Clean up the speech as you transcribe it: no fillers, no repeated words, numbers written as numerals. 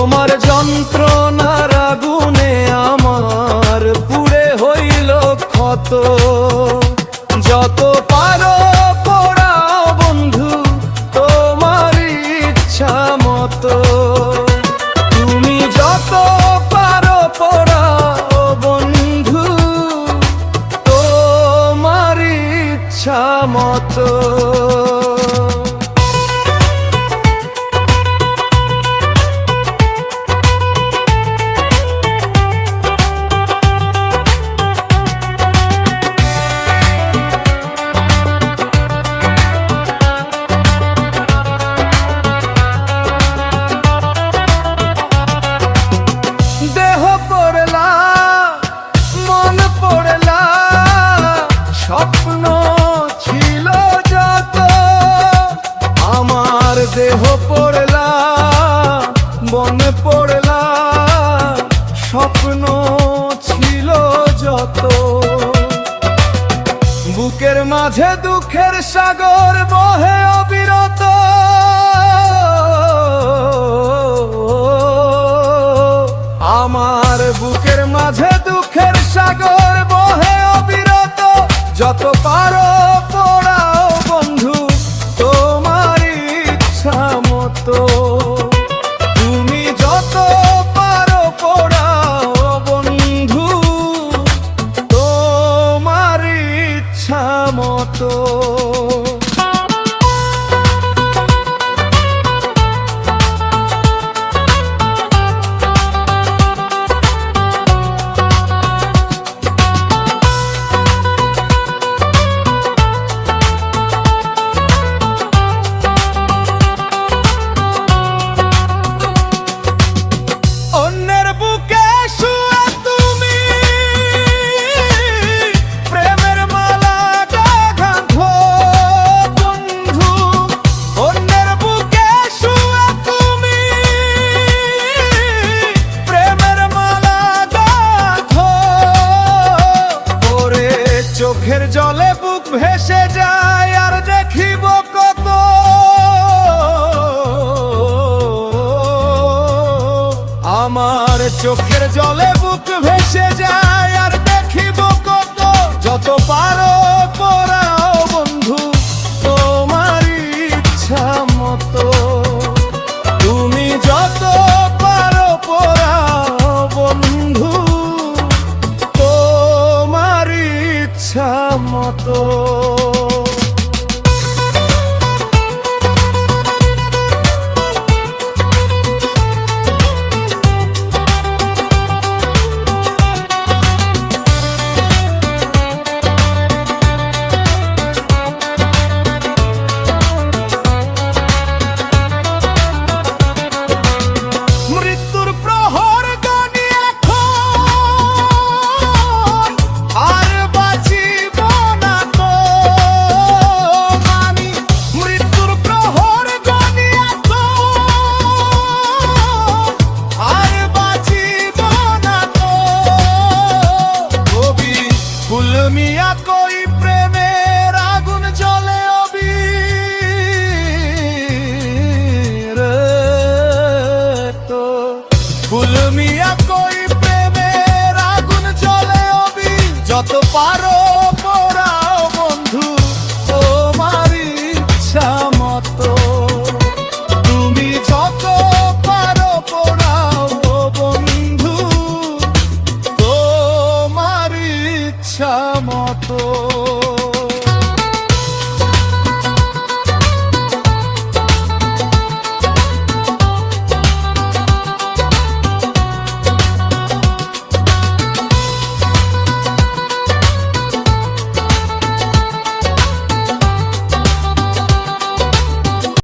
তোমার যন্ত্রণার আগুনে আমার পুড়ে হইল ক্ষত। যত পারো পোড়াও বন্ধু তোমার ইচ্ছা মতো। তুমি যত পারো পোড়াও বন্ধু তোমার ইচ্ছা মতো। স্বপ্ন ছিল যত আমার দেহ পড়লা মনে পড়লা, স্বপ্ন ছিল যত। বুকের মাঝে দুঃখের সাগর বহে অবিরত। আমার বুকের মাঝে দুঃখের সাগর বহে অবিরত। যত পারো পোড়াও বন্ধু তোমার ইচ্ছা মতো। তুমি যত পারো পোড়াও বন্ধু তোমার ইচ্ছা মতো। চোখের জলে বুক ভেসে যায় আর দেখিব কত। আমার চোখের জলে বুক ভেসে যায় আর দেখিব কত। যত পারো পোড়াও বন্ধু তোমার ইচ্ছা মতো। তুমি যত পারো পোড়াও বন্ধু তোমার ইচ্ছা মতো। মিয়া কই প্রেমের আগুন জ্বলে অবির তো। ফুল মিয়া কই প্রেমের আগুন জ্বলে অবির। যত পারো পোড়াও বন্ধু তোমার ইচ্ছা মতো। তুমি যত পারো পোড়াও বন্ধু তোমার ইচ্ছা মতো।